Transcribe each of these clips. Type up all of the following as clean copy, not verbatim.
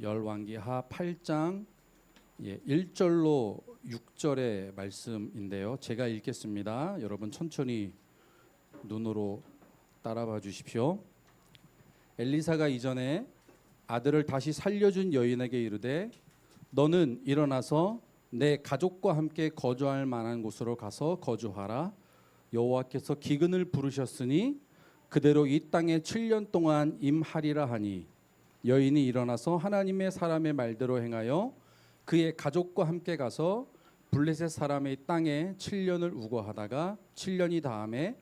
열왕기하 8장 1절로 6절의 말씀인데요. 제가 읽겠습니다. 여러분 천천히 눈으로 따라봐 주십시오. 엘리사가 이전에 아들을 다시 살려준 여인에게 이르되 너는 일어나서 내 가족과 함께 거주할 만한 곳으로 가서 거주하라. 여호와께서 기근을 부르셨으니 그대로 이 땅에 7년 동안 임하리라 하니 여인이 일어나서 하나님의 사람의 말대로 행하여 그의 가족과 함께 가서 블레셋 사람의 땅에 7년을 우거하다가 7년이 다음에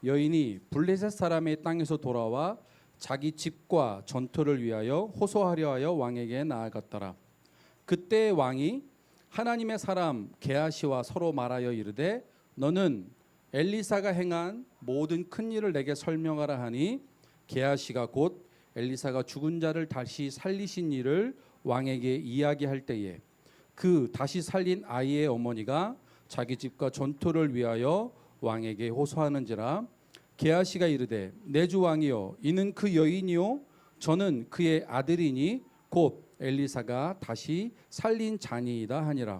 여인이 블레셋 사람의 땅에서 돌아와 자기 집과 전투를 위하여 호소하려 하여 왕에게 나아갔더라. 그때 왕이 하나님의 사람 게하시와 서로 말하여 이르되 너는 엘리사가 행한 모든 큰 일을 내게 설명하라 하니 게하시가 곧 엘리사가 죽은 자를 다시 살리신 일을 왕에게 이야기할 때에 그 다시 살린 아이의 어머니가 자기 집과 전투를 위하여 왕에게 호소하는지라. 게하시가 이르되 내 주 왕이여 이는 그 여인이요 저는 그의 아들이니 곧 엘리사가 다시 살린 자니이다 하니라.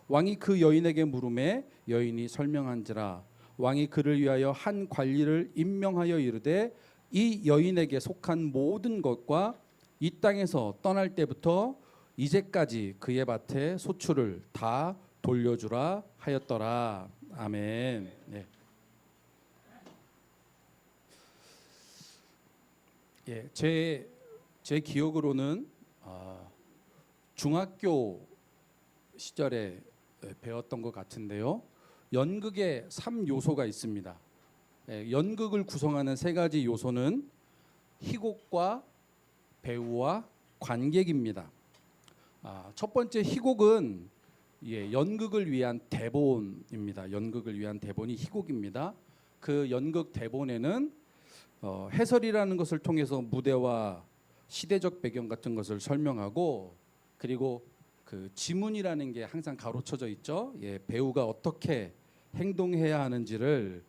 왕이 그 여인에게 물음에 여인이 설명한지라. 왕이 그를 위하여 한 관리를 임명하여 이르되 이 여인에게 속한 모든 것과 이 땅에서 떠날 때부터 이제까지 그의 밭에 소출을 다 돌려주라 하였더라. 아멘. 네. 제 기억으로는 중학교 시절에 배웠던 것 같은데요. 연극에 3요소가 있습니다. 연극을 구성하는 세 가지 요소는 희곡과 배우와 관객입니다. 첫 번째 희곡은 연극을 위한 대본입니다. 연극을 위한 대본이 희곡입니다. 그 연극 대본에는 해설이라는 것을 통해서 무대와 시대적 배경 같은 것을 설명하고 그리고 그 지문이라는 게 항상 가로쳐져 있죠. 배우가 어떻게 행동해야 하는지를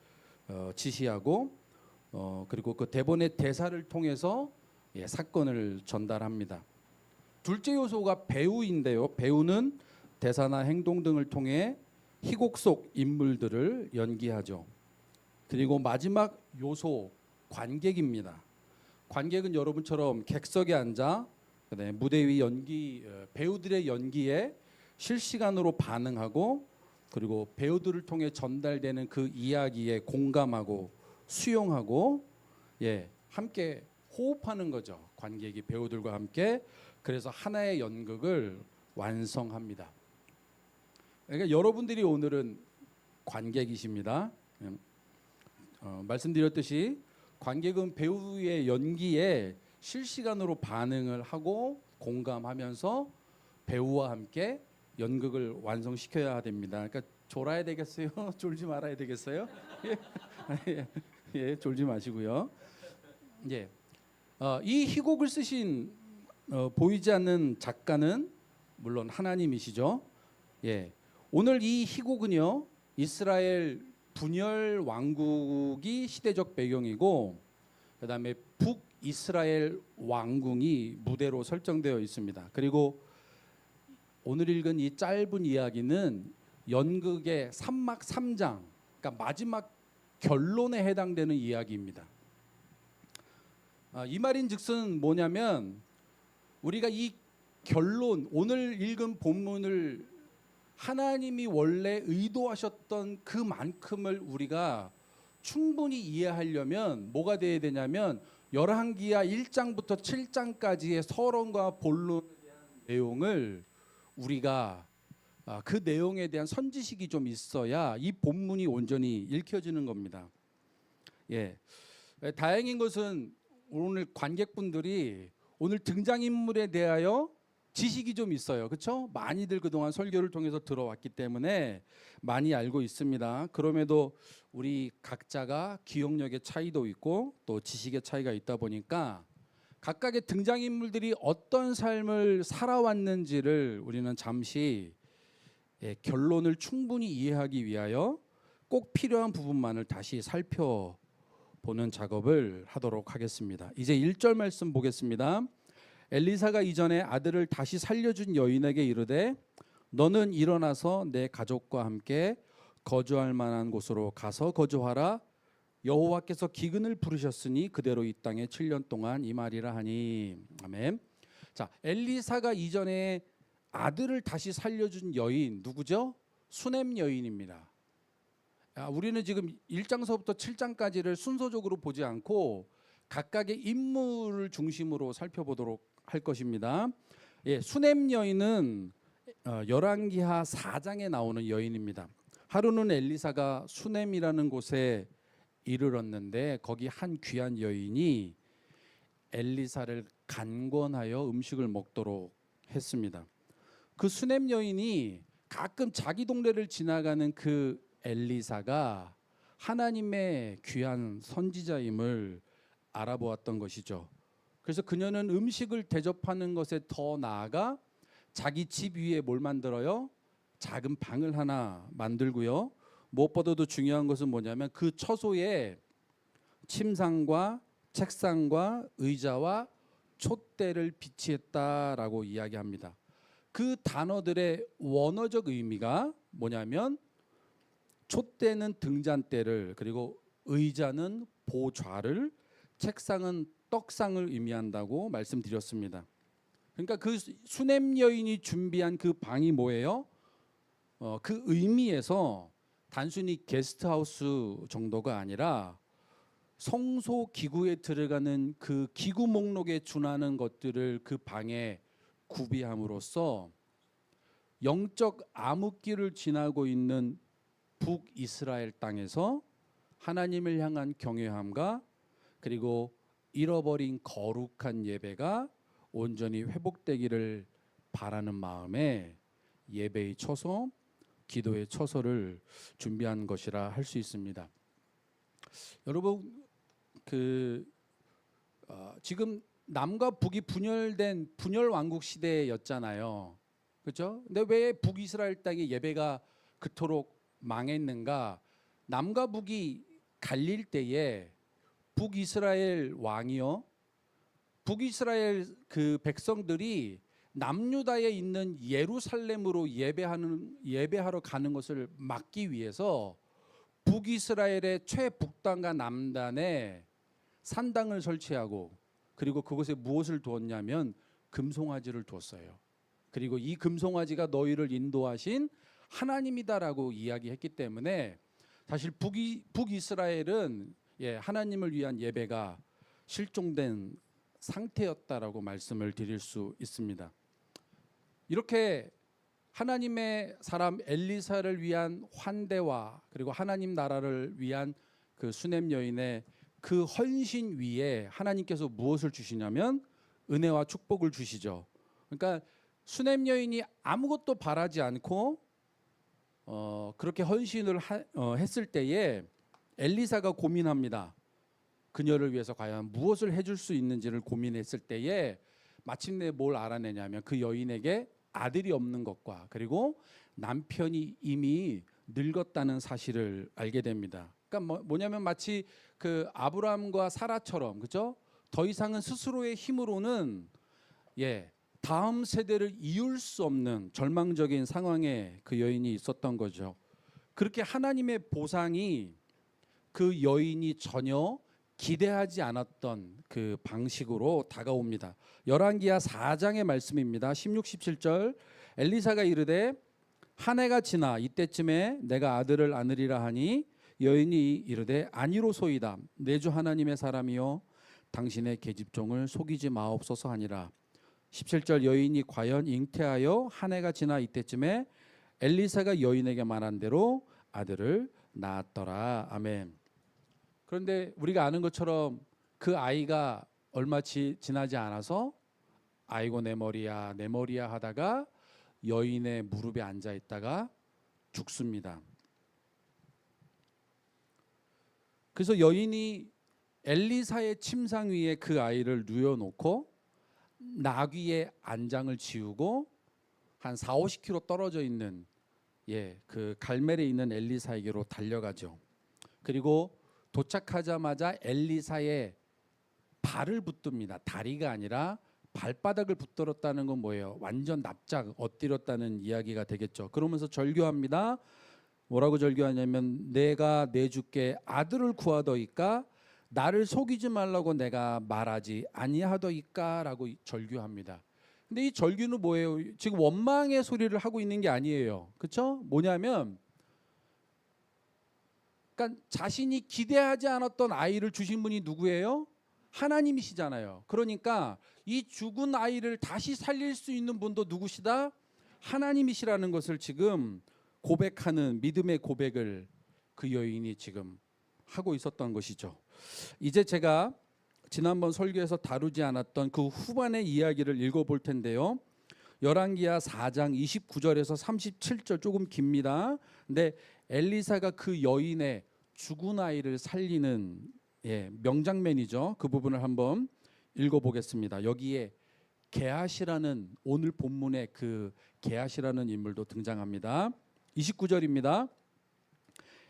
지시하고 그리고 그 대본의 대사를 통해서 사건을 전달합니다. 둘째 요소가 배우인데요. 배우는 대사나 행동 등을 통해 희곡 속 인물들을 연기하죠. 그리고 마지막 요소 관객입니다. 관객은 여러분처럼 객석에 앉아 무대 위 배우들의 연기에 실시간으로 반응하고 그리고 배우들을 통해 전달되는 그 이야기에 공감하고 수용하고 함께 호흡하는 거죠. 관객이 배우들과 함께. 그래서 하나의 연극을 완성합니다. 그러니까 여러분들이 오늘은 관객이십니다. 말씀드렸듯이 관객은 배우의 연기에 실시간으로 반응을 하고 공감하면서 배우와 함께 연극을 완성시켜야 됩니다. 그러니까 졸아야 되겠어요? 졸지 말아야 되겠어요? 졸지 마시고요. 이 희곡을 쓰신 보이지 않는 작가는 물론 하나님이시죠. 오늘 이 희곡은요 이스라엘 분열 왕국이 시대적 배경이고 그다음에 북이스라엘 왕궁이 무대로 설정되어 있습니다. 그리고 오늘 읽은 이 짧은 이야기는 연극의 3막 3장, 그러니까 마지막 결론에 해당되는 이야기입니다. 이 말인즉슨 뭐냐면 우리가 이 결론, 오늘 읽은 본문을 하나님이 원래 의도하셨던 그만큼을 우리가 충분히 이해하려면 뭐가 돼야 되냐면 열왕기하 1장부터 7장까지의 서론과 본론에 대한 내용을 우리가 그 내용에 대한 선지식이 좀 있어야 이 본문이 온전히 읽혀지는 겁니다. 다행인 것은 오늘 관객분들이 오늘 등장인물에 대하여 지식이 좀 있어요. 그렇죠? 많이들 그동안 설교를 통해서 들어왔기 때문에 많이 알고 있습니다. 그럼에도 우리 각자가 기억력의 차이도 있고 또 지식의 차이가 있다 보니까 각각의 등장인물들이 어떤 삶을 살아왔는지를 우리는 잠시 결론을 충분히 이해하기 위하여 꼭 필요한 부분만을 다시 살펴보는 작업을 하도록 하겠습니다. 이제 1절 말씀 보겠습니다. 엘리사가 이전에 아들을 다시 살려준 여인에게 이르되 너는 일어나서 내 가족과 함께 거주할 만한 곳으로 가서 거주하라. 여호와께서 기근을 부르셨으니 그대로 이 땅에 7년 동안 임하리라 하니. 아멘. 자, 엘리사가 이전에 아들을 다시 살려준 여인 누구죠? 수넴 여인입니다. 우리는 지금 1장서부터 7장까지를 순서적으로 보지 않고 각각의 인물을 중심으로 살펴보도록 할 것입니다. 예, 수넴 여인은 열왕기하 4장에 나오는 여인입니다. 하루는 엘리사가 수넴이라는 곳에 이르렀는데 거기 한 귀한 여인이 엘리사를 간권하여 음식을 먹도록 했습니다. 그 수넴 여인이 가끔 자기 동네를 지나가는 그 엘리사가 하나님의 귀한 선지자임을 알아보았던 것이죠. 그래서 그녀는 음식을 대접하는 것에 더 나아가 자기 집 위에 뭘 만들어요? 작은 방을 하나 만들고요. 무엇보다도 중요한 것은 뭐냐면 그 처소에 침상과 책상과 의자와 촛대를 비치했다라고 이야기합니다. 그 단어들의 원어적 의미가 뭐냐면 촛대는 등잔대를, 그리고 의자는 보좌를, 책상은 떡상을 의미한다고 말씀드렸습니다. 그러니까 그 수넴 여인이 준비한 그 방이 뭐예요? 그 의미에서 단순히 게스트하우스 정도가 아니라 성소 기구에 들어가는 그 기구 목록에 준하는 것들을 그 방에 구비함으로써 영적 암흑기를 지나고 있는 북이스라엘 땅에서 하나님을 향한 경외함과 그리고 잃어버린 거룩한 예배가 온전히 회복되기를 바라는 마음에 예배의 처소, 기도의 처소를 준비한 것이라 할 수 있습니다. 여러분, 지금 남과 북이 분열된 분열 왕국 시대였잖아요. 그렇죠? 근데 왜 북이스라엘 땅의 예배가 그토록 망했는가? 남과 북이 갈릴 때에 북이스라엘 왕이요, 북이스라엘 그 백성들이 남유다에 있는 예루살렘으로 예배하러 가는 것을 막기 위해서 북이스라엘의 최북단과 남단에 산당을 설치하고, 그리고 그곳에 무엇을 두었냐면 금송아지를 두었어요. 그리고 이 금송아지가 너희를 인도하신 하나님이다라고 이야기했기 때문에 사실 북이스라엘은 하나님을 위한 예배가 실종된 상태였다라고 말씀을 드릴 수 있습니다. 이렇게 하나님의 사람 엘리사를 위한 환대와 그리고 하나님 나라를 위한 그 수넴 여인의 그 헌신 위에 하나님께서 무엇을 주시냐면 은혜와 축복을 주시죠. 그러니까 수넴 여인이 아무것도 바라지 않고 그렇게 헌신을 했을 때에 엘리사가 고민합니다. 그녀를 위해서 과연 무엇을 해줄 수 있는지를 고민했을 때에 마침내 뭘 알아내냐면 그 여인에게 아들이 없는 것과 그리고 남편이 이미 늙었다는 사실을 알게 됩니다. 그러니까 뭐냐면 마치 그 아브라함과 사라처럼, 그죠? 더 이상은 스스로의 힘으로는 다음 세대를 이을 수 없는 절망적인 상황에 그 여인이 있었던 거죠. 그렇게 하나님의 보상이 그 여인이 전혀 기대하지 않았던 그 방식으로 다가옵니다. 열왕기하 4장의 말씀입니다. 16, 17절. 엘리사가 이르되 한 해가 지나 이때쯤에 내가 아들을 안으리라 하니 여인이 이르되 아니로소이다. 내 주 하나님의 사람이요 당신의 계집종을 속이지 마옵소서 하니라. 17절. 여인이 과연 잉태하여 한 해가 지나 이때쯤에 엘리사가 여인에게 말한 대로 아들을 낳았더라. 아멘. 그런데 우리가 아는 것처럼 그 아이가 얼마 지나지 않아서 아이고 내 머리야 내 머리야 하다가 여인의 무릎에 앉아 있다가 죽습니다. 그래서 여인이 엘리사의 침상 위에 그 아이를 누워놓고 나귀의 안장을 지우고 한 4, 50km 떨어져 있는 그 갈멜에 있는 엘리사에게로 달려가죠. 그리고 도착하자마자 엘리사의 발을 붙듭니다. 다리가 아니라 발바닥을 붙들었다는 건 뭐예요? 완전 납작 엎드렸다는 이야기가 되겠죠. 그러면서 절규합니다. 뭐라고 절규하냐면 내가 내 주께 아들을 구하더이까 나를 속이지 말라고 내가 말하지 아니하더이까라고 절규합니다. 근데 이 절규는 뭐예요? 지금 원망의 소리를 하고 있는 게 아니에요. 그렇죠? 뭐냐면 그러니까 자신이 기대하지 않았던 아이를 주신 분이 누구예요? 하나님이시잖아요. 그러니까 이 죽은 아이를 다시 살릴 수 있는 분도 누구시다? 하나님이시라는 것을 지금 고백하는 믿음의 고백을 그 여인이 지금 하고 있었던 것이죠. 이제 제가 지난번 설교에서 다루지 않았던 그 후반의 이야기를 읽어볼 텐데요. 열왕기하 4장 29절에서 37절 조금 깁니다. 근데 엘리사가 그 여인의 죽은 아이를 살리는 명장면이죠. 그 부분을 한번 읽어보겠습니다. 여기에 게하시라는 오늘 본문의 그 게하시라는 인물도 등장합니다. 29절입니다.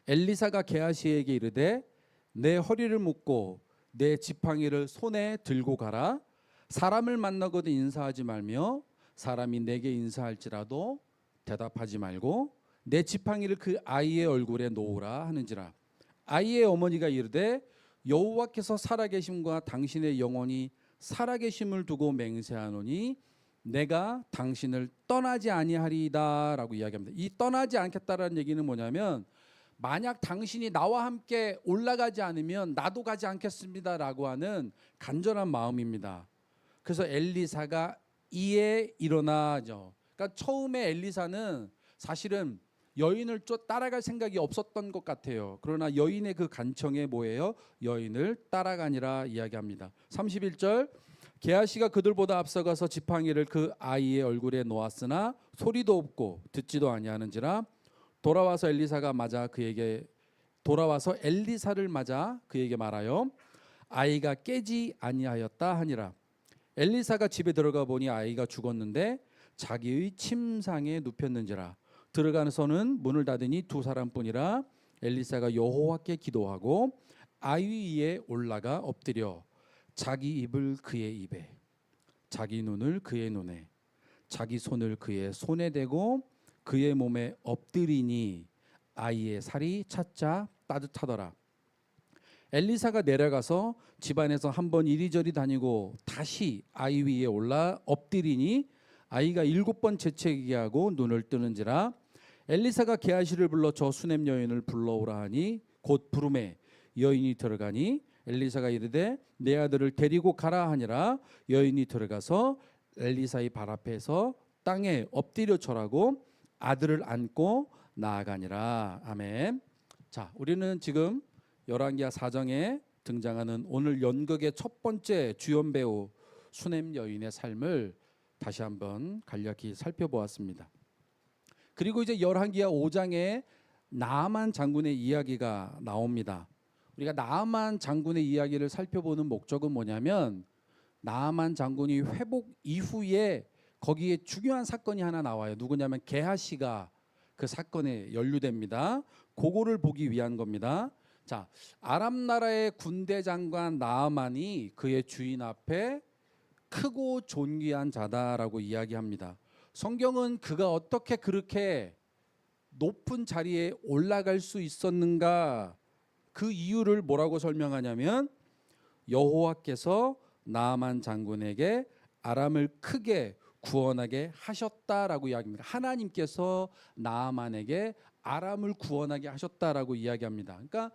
엘리사가 게하시에게 이르되 내 허리를 묶고 내 지팡이를 손에 들고 가라. 사람을 만나거든 인사하지 말며 사람이 내게 인사할지라도 대답하지 말고 내 지팡이를 그 아이의 얼굴에 놓으라 하는지라. 아이의 어머니가 이르되 여호와께서 살아계심과 당신의 영혼이 살아계심을 두고 맹세하노니 내가 당신을 떠나지 아니하리이다라고 이야기합니다. 이 떠나지 않겠다라는 얘기는 뭐냐면 만약 당신이 나와 함께 올라가지 않으면 나도 가지 않겠습니다라고 하는 간절한 마음입니다. 그래서 엘리사가 이에 일어나죠. 그러니까 처음에 엘리사는 사실은 여인을 따라갈 생각이 없었던 것 같아요. 그러나 여인의 그 간청에 뭐예요? 여인을 따라가니라 이야기합니다. 31절 게하시가 그들보다 앞서가서 지팡이를 그 아이의 얼굴에 놓았으나 소리도 없고 듣지도 아니하는지라 돌아와서 엘리사를 맞아 그에게 말하여 아이가 깨지 아니하였다 하니라. 엘리사가 집에 들어가 보니 아이가 죽었는데 자기의 침상에 눕혔는지라. 들어가서는 문을 닫으니 두 사람뿐이라. 엘리사가 여호와께 기도하고 아이 위에 올라가 엎드려 자기 입을 그의 입에 자기 눈을 그의 눈에 자기 손을 그의 손에 대고 그의 몸에 엎드리니 아이의 살이 차차 따뜻하더라. 엘리사가 내려가서 집안에서 한번 이리저리 다니고 다시 아이 위에 올라 엎드리니 아이가 7번 재채기 하고 눈을 뜨는지라. 엘리사가 게하시를 불러 저 수냄 여인을 불러오라 하니 곧 부름에 여인이 들어가니 엘리사가 이르되 내 아들을 데리고 가라 하니라. 여인이 들어가서 엘리사의 발 앞에서 땅에 엎드려 절하고 아들을 안고 나아가니라. 아멘. 자, 우리는 지금 열왕기하 4장에 등장하는 오늘 연극의 첫 번째 주연 배우 수냄 여인의 삶을 다시 한번 간략히 살펴보았습니다. 그리고 이제 열왕기하 5장에 나아만 장군의 이야기가 나옵니다. 우리가 나아만 장군의 이야기를 살펴보는 목적은 뭐냐면 나아만 장군이 회복 이후에 거기에 중요한 사건이 하나 나와요. 누구냐면 게하시가 그 사건에 연루됩니다. 그거를 보기 위한 겁니다. 자, 아람 나라의 군대 장관 나아만이 그의 주인 앞에 크고 존귀한 자다라고 이야기합니다. 성경은 그가 어떻게 그렇게 높은 자리에 올라갈 수 있었는가 그 이유를 뭐라고 설명하냐면 여호와께서 나아만 장군에게 아람을 크게 구원하게 하셨다라고 이야기합니다. 하나님께서 나아만에게 아람을 구원하게 하셨다라고 이야기합니다. 그러니까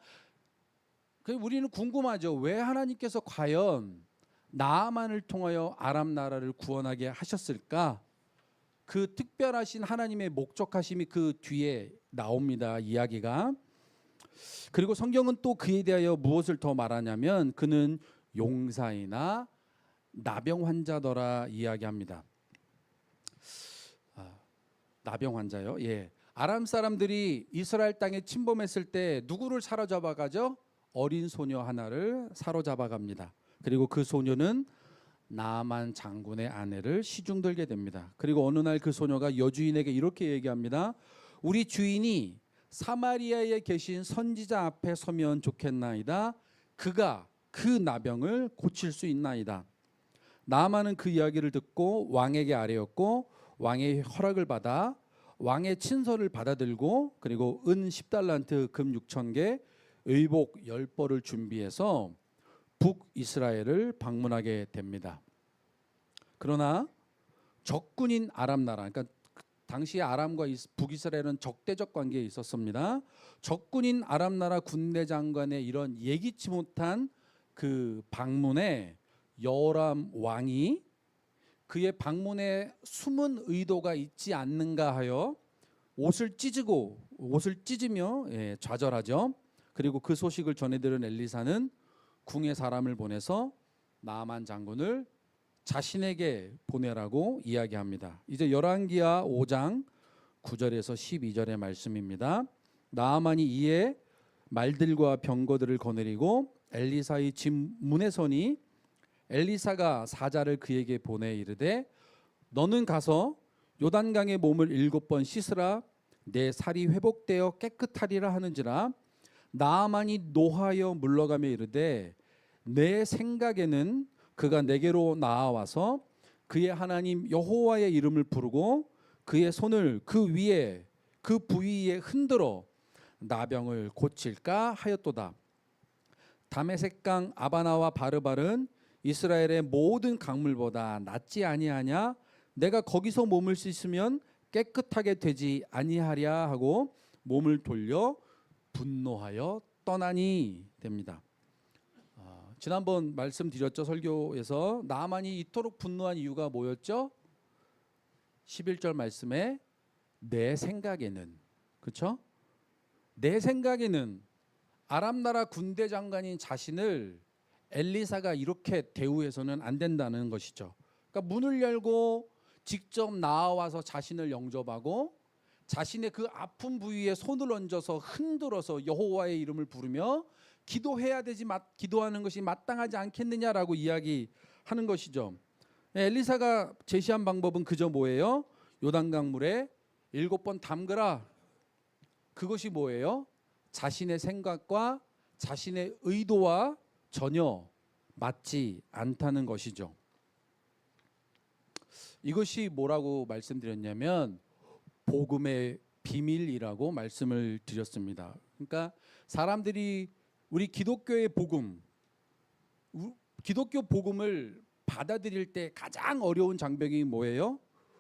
우리는 궁금하죠. 왜 하나님께서 과연 나아만을 통하여 아람 나라를 구원하게 하셨을까? 그 특별하신 하나님의 목적하심이 그 뒤에 나옵니다. 이야기가. 그리고 성경은 또 그에 대하여 무엇을 더 말하냐면 그는 용사이나 나병 환자더라 이야기합니다. 나병 환자요? 예. 아람 사람들이 이스라엘 땅에 침범했을 때 누구를 사로잡아가죠? 어린 소녀 하나를 사로잡아갑니다. 그리고 그 소녀는 나아만 장군의 아내를 시중들게 됩니다. 그리고 어느 날 그 소녀가 여주인에게 이렇게 얘기합니다. 우리 주인이 사마리아에 계신 선지자 앞에 서면 좋겠나이다. 그가 그 나병을 고칠 수 있나이다. 나아만은 그 이야기를 듣고 왕에게 아뢰었고 왕의 허락을 받아 왕의 친서를 받아들고 그리고 은 10달란트 금 6,000개 의복 10벌을 준비해서 북이스라엘을 방문하게 됩니다. 그러나 적군인 아람 나라, 그러니까 당시 아람과 북이스라엘은 적대적 관계에 있었습니다. 적군인 아람 나라 군대 장관의 이런 예기치 못한 그 방문에 여호람 왕이 그의 방문에 숨은 의도가 있지 않는가 하여 옷을 찢으며 좌절하죠. 그리고 그 소식을 전해들은 엘리사는 궁에 사람을 보내서 나아만 장군을 자신에게 보내라고 이야기합니다. 이제 열왕기하 5장 9절에서 12절의 말씀입니다. 나아만이 이에 말들과 병거들을 거느리고 엘리사의 집 문에 서니 엘리사가 사자를 그에게 보내 이르되 너는 가서 요단강에 몸을 7번 씻으라 내 살이 회복되어 깨끗하리라 하는지라 나아만이 노하여 물러가며 이르되 내 생각에는 그가 내게로 나아와서 그의 하나님 여호와의 이름을 부르고 그의 손을 그 위에 그 부위에 흔들어 나병을 고칠까 하였도다. 다메섹강 아바나와 바르발은 이스라엘의 모든 강물보다 낫지 아니하냐? 내가 거기서 몸을 씻으면 깨끗하게 되지 아니하랴 하고 몸을 돌려 분노하여 떠나니 됩니다. 지난번 말씀드렸죠. 설교에서 나아만이 이토록 분노한 이유가 뭐였죠? 11절 말씀에 내 생각에는, 그렇죠? 내 생각에는 아람 나라 군대 장관인 자신을 엘리사가 이렇게 대우해서는 안 된다는 것이죠. 그러니까 문을 열고 직접 나와서 자신을 영접하고 자신의 그 아픈 부위에 손을 얹어서 흔들어서 여호와의 이름을 부르며 기도하는 것이 마땅하지 않겠느냐라고 이야기하는 것이죠. 엘리사가 제시한 방법은 그저 뭐예요? 요단강 물에 7번 담그라. 그것이 뭐예요? 자신의 생각과 자신의 의도와 전혀 맞지 않다는 것이죠. 이것이 뭐라고 말씀드렸냐면 복음의 비밀이라고 말씀을 드렸습니다. 그러니까 사람들이 우리 기독교의 복음, 기독교 복음을 받아들일 때 가장 어려운 장벽이 뭐예요?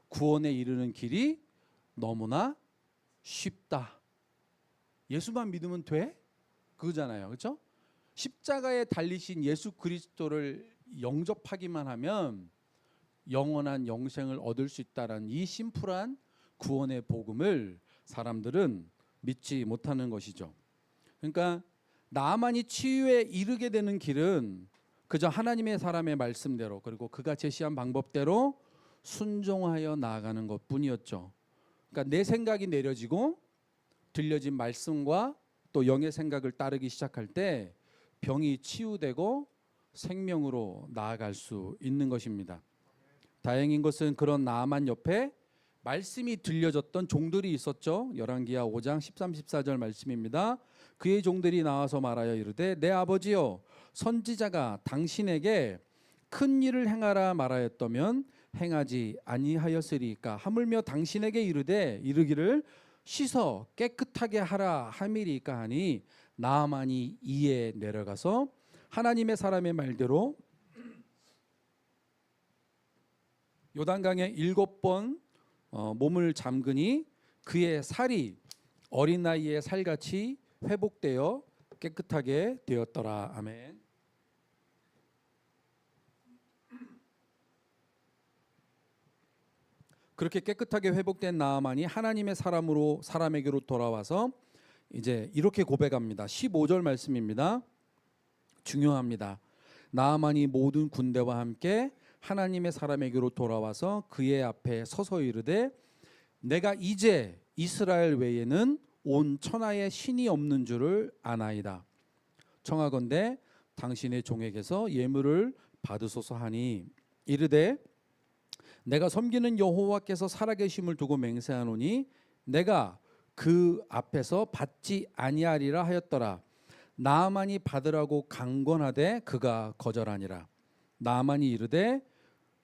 구원에 이르는 길이 너무나 쉽다. 예수만 믿으면 돼? 그거잖아요. 그렇죠? 십자가에 달리신 예수 그리스도를 영접하기만 하면 영원한 영생을 얻을 수 있다는 이 심플한 구원의 복음을 사람들은 믿지 못하는 것이죠. 그러니까 나아만이 치유에 이르게 되는 길은 그저 하나님의 사람의 말씀대로 그리고 그가 제시한 방법대로 순종하여 나아가는 것뿐이었죠. 그러니까 내 생각이 내려지고 들려진 말씀과 또 영의 생각을 따르기 시작할 때 병이 치유되고 생명으로 나아갈 수 있는 것입니다. 다행인 것은 그런 나아만 옆에 말씀이 들려졌던 종들이 있었죠. 열왕기하 5장 13, 14절 말씀입니다. 그의 종들이 나와서 말하여 이르되 내 아버지여 선지자가 당신에게 큰 일을 행하라 말하였다면 행하지 아니하였으리까 하물며 당신에게 이르기를 씻어 깨끗하게 하라 함이리까 하니 나아만이 이에 내려가서 하나님의 사람의 말대로 요단강에 7번 몸을 잠그니 그의 살이 어린 나이의 살같이 회복되어 깨끗하게 되었더라. 아멘. 그렇게 깨끗하게 회복된 나아만이 하나님의 사람에게로 돌아와서 이제 이렇게 고백합니다. 15절 말씀입니다. 중요합니다. 나아만이 모든 군대와 함께 하나님의 사람에게로 돌아와서 그의 앞에 서서 이르되 내가 이제 이스라엘 외에는 온 천하에 신이 없는 줄을 아나이다. 청하건대 당신의 종에게서 예물을 받으소서 하니 이르되 내가 섬기는 여호와께서 살아계심을 두고 맹세하노니 내가 그 앞에서 받지 아니하리라 하였더라. 나아만이 받으라고 강권하되 그가 거절하니라. 나아만이 이르되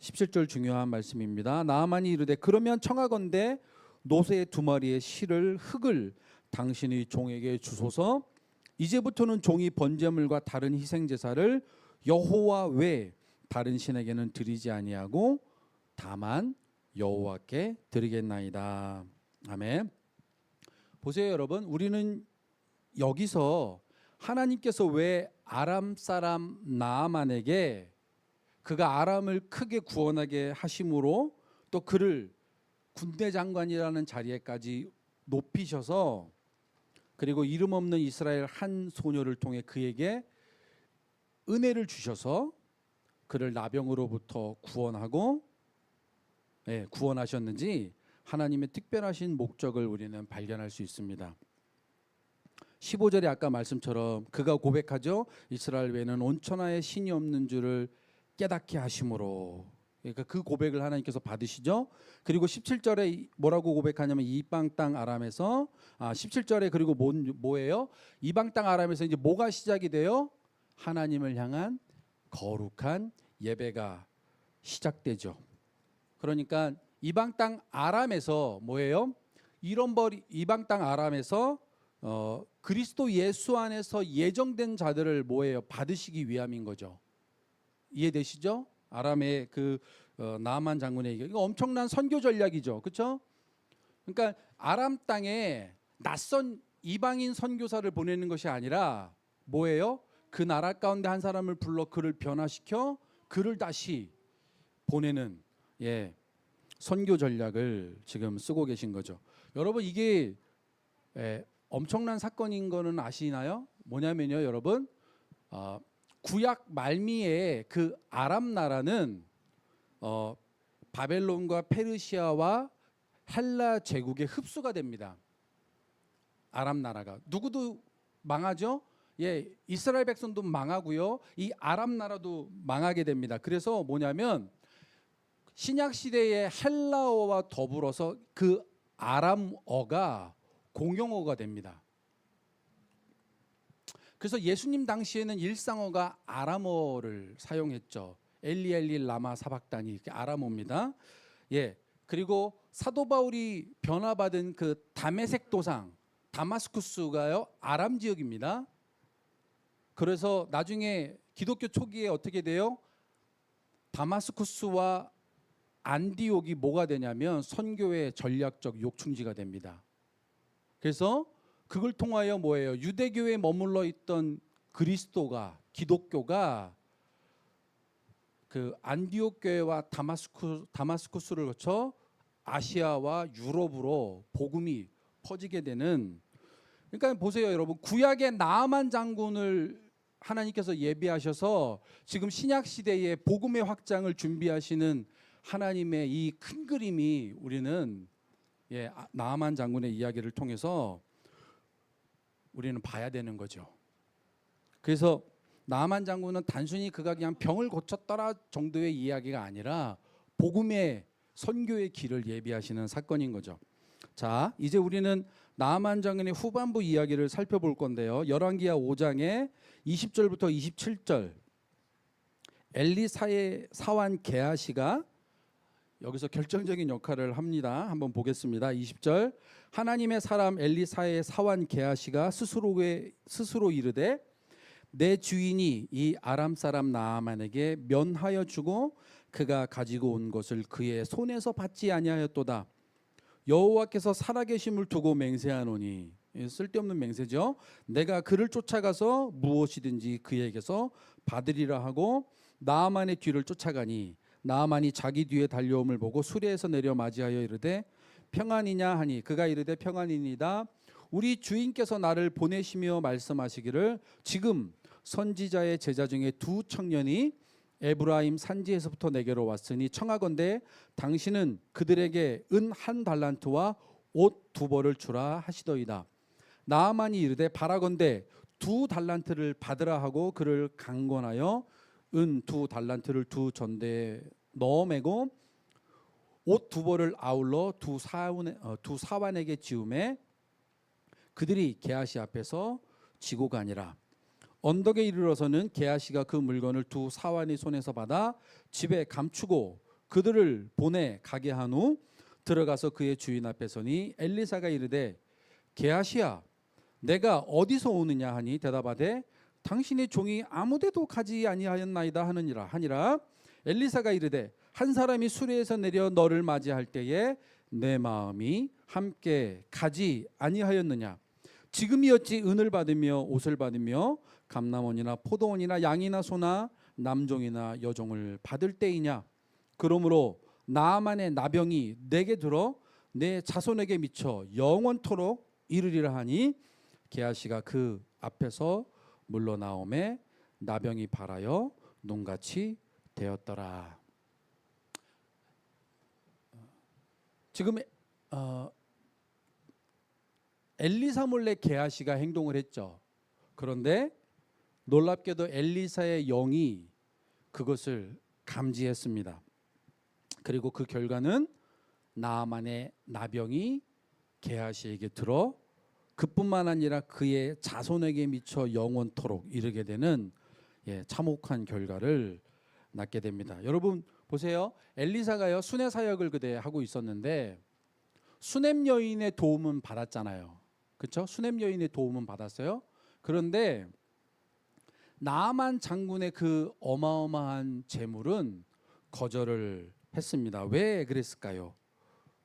17절 중요한 말씀입니다. 나아만이 이르되 그러면 청하건대 노새 2마리의 실을 흙을 당신의 종에게 주소서. 이제부터는 종이 번제물과 다른 희생 제사를 여호와 외 다른 신에게는 드리지 아니하고 다만 여호와께 드리겠나이다. 아멘. 보세요, 여러분. 우리는 여기서 하나님께서 왜 아람 사람 나아만에게 그가 아람을 크게 구원하게 하심으로 또 그를 군대 장관이라는 자리에까지 높이셔서 그리고 이름 없는 이스라엘 한 소녀를 통해 그에게 은혜를 주셔서 그를 나병으로부터 구원하고 구원하셨는지 하나님의 특별하신 목적을 우리는 발견할 수 있습니다. 15절에 아까 말씀처럼 그가 고백하죠. 이스라엘 외에는 온천하에 신이 없는 줄을 깨닫게 하심으로. 그러니까 그 고백을 하나님께서 받으시죠. 그리고 17절에 뭐라고 고백하냐면 이방 땅 아람에서 17절에 그리고 뭐예요? 이방 땅 아람에서 이제 뭐가 시작이 돼요? 하나님을 향한 거룩한 예배가 시작되죠. 그러니까 이방 땅 아람에서 뭐예요? 이방 땅 아람에서 그리스도 예수 안에서 예정된 자들을 뭐예요? 받으시기 위함인 거죠. 이해되시죠? 아람의 그 나아만 장군의 얘기. 이거 엄청난 선교 전략이죠. 그렇죠? 그러니까 아람 땅에 낯선 이방인 선교사를 보내는 것이 아니라 뭐예요? 그 나라 가운데 한 사람을 불러 그를 변화시켜 그를 다시 보내는 선교 전략을 지금 쓰고 계신 거죠. 여러분 이게 엄청난 사건인 거는 아시나요? 뭐냐면요, 여러분 구약 말미에 그 아람 나라는 바벨론과 페르시아와 헬라 제국의 흡수가 됩니다. 아람 나라가 누구도 망하죠. 이스라엘 백성도 망하고요. 이 아람 나라도 망하게 됩니다. 그래서 뭐냐면 신약 시대의 헬라어와 더불어서 그 아람어가 공용어가 됩니다. 그래서 예수님 당시에는 일상어가 아람어를 사용했죠. 엘리 엘리 라마 사박다니 이렇게 아람어입니다. 그리고 사도 바울이 변화받은 그 다메섹 도상 다마스쿠스가요 아람 지역입니다. 그래서 나중에 기독교 초기에 어떻게 돼요? 다마스쿠스와 안디옥이 뭐가 되냐면 선교의 전략적 요충지가 됩니다. 그래서 그걸 통하여 뭐예요? 유대교에 머물러 있던 그리스도가 기독교가 그 안디옥 교회와 다마스쿠스를 거쳐 아시아와 유럽으로 복음이 퍼지게 되는. 그러니까 보세요, 여러분. 구약의 나아만 장군을 하나님께서 예비하셔서 지금 신약 시대에 복음의 확장을 준비하시는 하나님의 이 큰 그림이 우리는 나아만 장군의 이야기를 통해서 우리는 봐야 되는 거죠. 그래서 나아만 장군은 단순히 그가 그냥 병을 고쳤더라 정도의 이야기가 아니라 복음의 선교의 길을 예비하시는 사건인 거죠. 자, 이제 우리는 나아만 장군의 후반부 이야기를 살펴볼 건데요. 열왕기하 5장의 20절부터 27절 엘리사의 사환 게하시가 여기서 결정적인 역할을 합니다. 한번 보겠습니다. 20절 하나님의 사람 엘리사의 사환 게하시가 스스로 이르되 내 주인이 이 아람 사람 나아만에게 면하여 주고 그가 가지고 온 것을 그의 손에서 받지 아니하였도다. 여호와께서 살아계심을 두고 맹세하노니 쓸데없는 맹세죠. 내가 그를 쫓아가서 무엇이든지 그에게서 받으리라 하고 나아만의 뒤를 쫓아가니 나아만이 자기 뒤에 달려옴을 보고 수레에서 내려 맞이하여 이르되 평안이냐 하니 그가 이르되 평안이니이다. 우리 주인께서 나를 보내시며 말씀하시기를 지금 선지자의 제자 중에 2 청년이 에브라임 산지에서부터 내게로 왔으니 청하건대 당신은 그들에게 은 1 달란트와 옷 2벌을 주라 하시더이다. 나아만이 이르되 바라건대 2 달란트를 받으라 하고 그를 강권하여 은 2 달란트를 2 전대에 넣어 매고 옷 2벌을 아울러 2 사환에게 지우매 그들이 게하시 앞에서 지고 가니라. 언덕에 이르러서는 게하시가 그 물건을 2 사환의 손에서 받아 집에 감추고 그들을 보내 가게 한 후 들어가서 그의 주인 앞에 서니 엘리사가 이르되 게하시야 내가 어디서 오느냐 하니 대답하되 당신의 종이 아무데도 가지 아니하였나이다 하니라. 엘리사가 이르되 한 사람이 수레에서 내려 너를 맞이할 때에 내 마음이 함께 가지 아니하였느냐. 지금이었지 은을 받으며 옷을 받으며 감남원이나 포도원이나 양이나 소나 남종이나 여종을 받을 때이냐. 그러므로 나아만의 나병이 내게 들어 내 자손에게 미쳐 영원토록 이르리라 하니 게하시가 그 앞에서 물러나오매 나병이 발하여 눈같이 되었더라. 지금 엘리사 몰래 게하시가 행동을 했죠. 그런데 놀랍게도 엘리사의 영이 그것을 감지했습니다. 그리고 그 결과는 나아만의 나병이 게하시에게 들어 그뿐만 아니라 그의 자손에게 미쳐 영원토록 이르게 되는 참혹한 결과를 낳게 됩니다. 여러분 보세요. 엘리사가요 순회 사역을 그때 하고 있었는데 수넴 여인의 도움은 받았잖아요. 그렇죠? 수넴 여인의 도움은 받았어요. 그런데 나아만 장군의 그 어마어마한 재물은 거절을 했습니다. 왜 그랬을까요?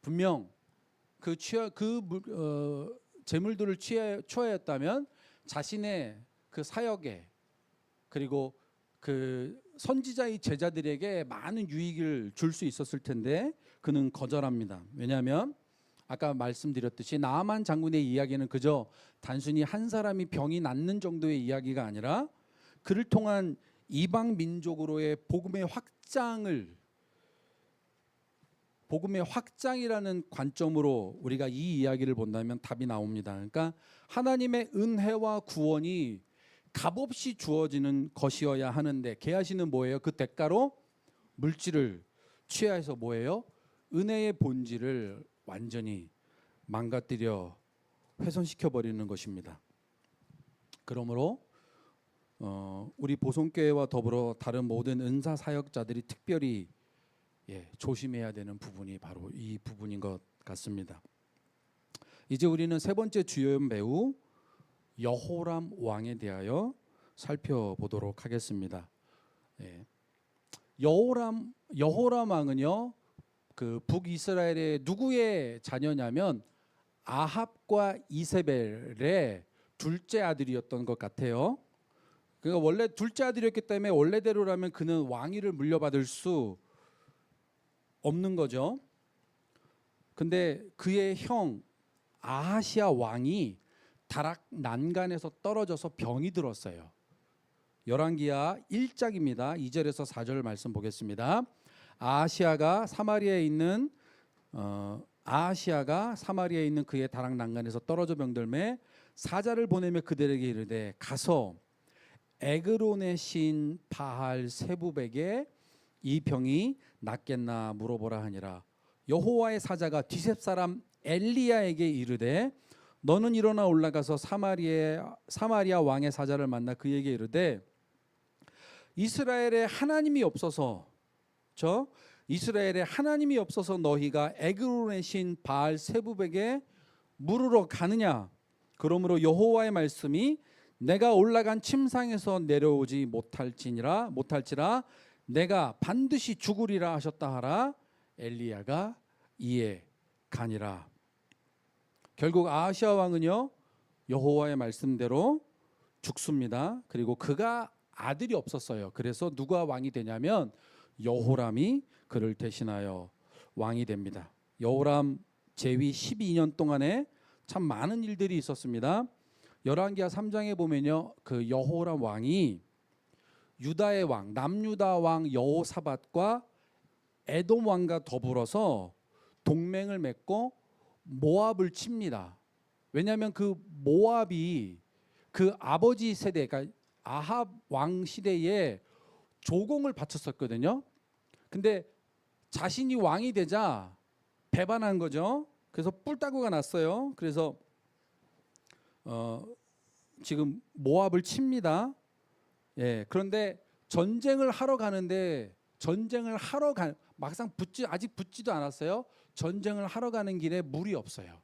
분명 재물들을 취하였다면 자신의 그 사역에 그리고 그 선지자의 제자들에게 많은 유익을 줄 수 있었을 텐데 그는 거절합니다. 왜냐하면 아까 말씀드렸듯이 나아만 장군의 이야기는 그저 단순히 한 사람이 병이 낫는 정도의 이야기가 아니라 그를 통한 이방 민족으로의 복음의 확장이라는 관점으로 우리가 이 이야기를 본다면 답이 나옵니다. 그러니까 하나님의 은혜와 구원이 값없이 주어지는 것이어야 하는데 게하시는 뭐예요? 그 대가로 물질을 취하해서 뭐예요? 은혜의 본질을 완전히 망가뜨려 훼손시켜 버리는 것입니다. 그러므로 우리 보성교회와 더불어 다른 모든 은사 사역자들이 특별히 조심해야 되는 부분이 바로 이 부분인 것 같습니다. 이제 우리는 세 번째 주요연 배우 여호람 왕에 대하여 살펴보도록 하겠습니다. 여호람 왕은요, 그 북이스라엘의 누구의 자녀냐면 아합과 이세벨의 둘째 아들이었던 것 같아요. 그러니까 원래 둘째 아들이었기 때문에 원래대로라면 그는 왕위를 물려받을 수 없는 거죠. 근데 그의 형 아하시아 왕이 다락 난간에서 떨어져서 병이 들었어요. 열왕기하 1장입니다. 2절에서 4절 말씀 보겠습니다. 아하시아가 사마리아에 있는 그의 다락 난간에서 떨어져 병들매 사자를 보내며 그들에게 이르되 가서 에그론의 신 바알 세부백에 이 병이 낫겠나 물어보라 하니라. 여호와의 사자가 디셉 사람 엘리야에게 이르되 너는 일어나 올라가서 사마리아 왕의 사자를 만나 그에게 이르되 이스라엘에 하나님이 없어서 너희가 에그론의 신 바알 세부백에 물으러 가느냐. 그러므로 여호와의 말씀이 내가 올라간 침상에서 내려오지 못할지라 내가 반드시 죽으리라 하셨다 하라. 엘리야가 이에 가니라. 결국 아하시아 왕은요 여호와의 말씀대로 죽습니다. 그리고 그가 아들이 없었어요. 그래서 누가 왕이 되냐면 여호람이 그를 대신하여 왕이 됩니다. 여호람 재위 12년 동안에 참 많은 일들이 있었습니다. 열왕기하 3장에 보면요, 그 여호람 왕이 유다의 왕, 남유다 왕 여호사밧과 에돔 왕과 더불어서 동맹을 맺고 모압을 칩니다. 왜냐하면 그 모압이 그 아버지 세대, 그러니까 아합 왕 시대에 조공을 바쳤었거든요. 근데 자신이 왕이 되자 배반한 거죠. 그래서 뿔따구가 났어요. 그래서 지금 모압을 칩니다. 그런데 전쟁을 하러 가는데 전쟁을 막상 아직 붙지도 않았어요. 전쟁을 하러 가는 길에 물이 없어요.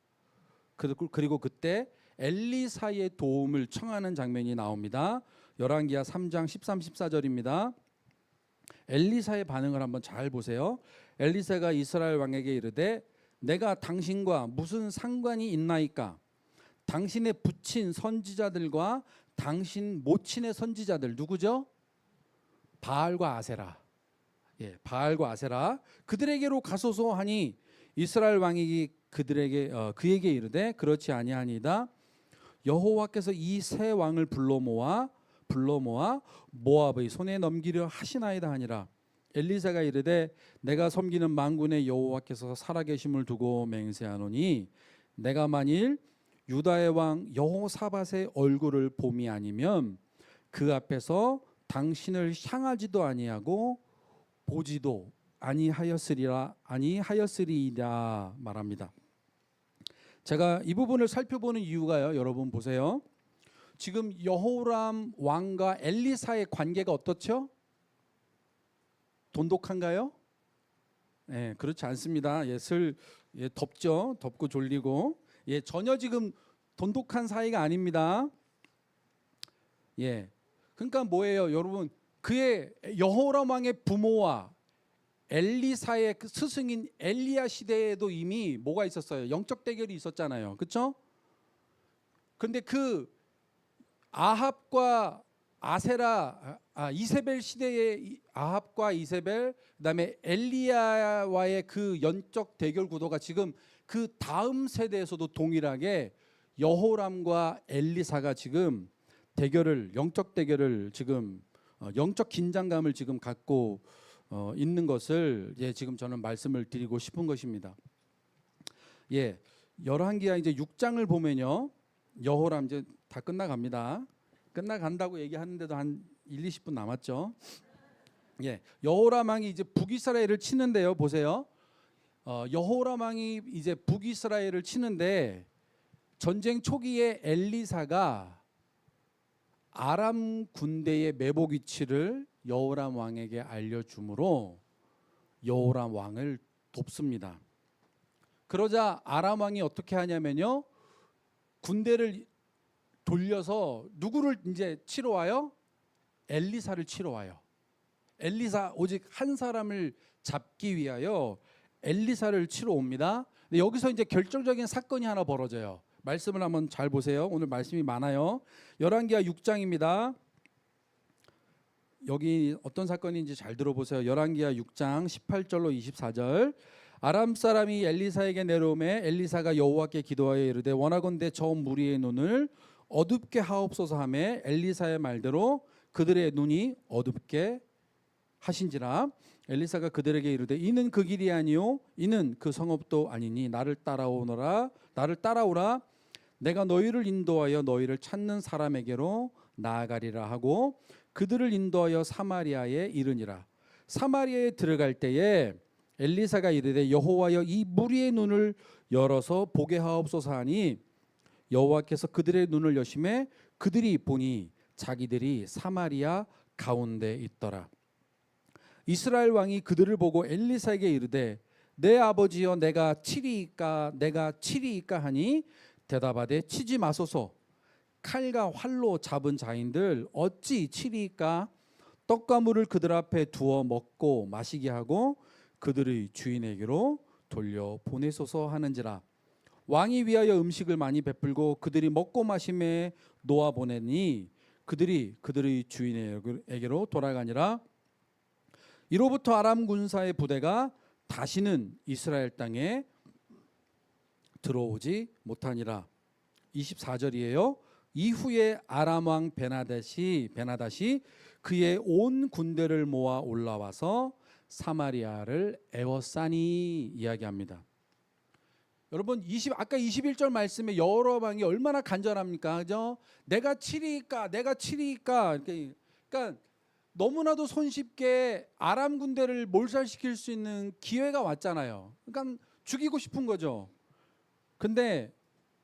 그리고 그때 엘리사의 도움을 청하는 장면이 나옵니다. 열왕기하 3장 13, 14절입니다. 엘리사의 반응을 한번 잘 보세요. 엘리사가 이스라엘 왕에게 이르되 내가 당신과 무슨 상관이 있나이까? 당신의 부친 선지자들과 당신 모친의 선지자들 누구죠? 바알과 아세라. 바알과 아세라 그들에게로 가소서 하니 이스라엘 왕이 그에게 이르되 그렇지 아니하니이다. 여호와께서 이 세 왕을 불러 모아 모압의 손에 넘기려 하시나이다 하니라. 엘리사가 이르되 내가 섬기는 만군의 여호와께서 살아계심을 두고 맹세하노니 내가 만일 유다의 왕 여호사밧의 얼굴을 봄이 아니면 그 앞에서 당신을 향하지도 아니하고 보지도 아니하였으리이다 말합니다. 제가 이 부분을 살펴보는 이유가요. 여러분 보세요. 지금 여호람 왕과 엘리사의 관계가 어떻죠? 돈독한가요? 그렇지 않습니다. 덥죠. 덥고 졸리고. 전혀 지금 돈독한 사이가 아닙니다. 그러니까 뭐예요, 여러분? 그의 여호람 왕의 부모와 엘리사의 스승인 엘리야 시대에도 이미 뭐가 있었어요? 영적 대결이 있었잖아요. 그렇죠? 근데 그 아합과 이세벨 시대의 아합과 이세벨, 그다음에 엘리야와의 그 영적 대결 구도가 지금 그 다음 세대에서도 동일하게 여호람과 엘리사가 지금 영적 대결을 지금 영적 긴장감을 지금 갖고 있는 것을 지금 저는 말씀을 드리고 싶은 것입니다. 열왕기하 이제 6장을 보면요. 여호람 이제 다 끝나갑니다. 끝나간다고 얘기하는데도 한 1, 20분 남았죠. 여호람 왕이 이제 북이스라엘을 치는데요. 보세요. 여호람 왕이 이제 북이스라엘을 치는데 전쟁 초기에 엘리사가 아람 군대의 매복 위치를 여호람 왕에게 알려주므로 여호람 왕을 돕습니다. 그러자 아람 왕이 어떻게 하냐면요. 군대를 돌려서 누구를 이제 치러 와요? 엘리사를 치러 와요. 엘리사 오직 한 사람을 잡기 위하여 엘리사를 치러 옵니다. 근데 여기서 이제 결정적인 사건이 하나 벌어져요. 말씀을 한번 잘 보세요. 오늘 말씀이 많아요. 열왕기하 6장입니다. 여기 어떤 사건인지 잘 들어보세요. 열왕기하 6장 18절로 24절. 아람 사람이 엘리사에게 내려오매 엘리사가 여호와께 기도하여 이르되 원하건대 저 무리의 눈을 어둡게 하옵소서 하매 엘리사의 말대로 그들의 눈이 어둡게 하신지라. 엘리사가 그들에게 이르되 이는 그 길이 아니요 이는 그 성읍도 아니니 나를 따라오라. 내가 너희를 인도하여 너희를 찾는 사람에게로 나아가리라 하고 그들을 인도하여 사마리아에 이르니라. 사마리아에 들어갈 때에 엘리사가 이르되 여호와여 이 무리의 눈을 열어서 보게 하옵소서 하니 여호와께서 그들의 눈을 여심해 그들이 보니 자기들이 사마리아 가운데 있더라. 이스라엘 왕이 그들을 보고 엘리사에게 이르되 내 아버지여 내가 치리이까 하니 대답하되 치지 마소서. 칼과 활로 잡은 자인들 어찌 치리이까? 떡과 물을 그들 앞에 두어 먹고 마시게 하고 그들의 주인에게로 돌려 보내소서 하는지라. 왕이 위하여 음식을 많이 베풀고 그들이 먹고 마심에 놓아 보내니 그들이 그들의 주인에게로 돌아가니라. 이로부터 아람 군사의 부대가 다시는 이스라엘 땅에 들어오지 못하니라. 24절이에요. 이후에 아람 왕 베나닷이 그의 온 군대를 모아 올라와서 사마리아를 에워싸니 이야기합니다. 여러분 아까 21절 말씀에 여호람 왕이 얼마나 간절합니까? 그죠? 내가 치리이까. 그러니까 너무나도 손쉽게 아람 군대를 몰살시킬 수 있는 기회가 왔잖아요. 그러니까 죽이고 싶은 거죠. 근데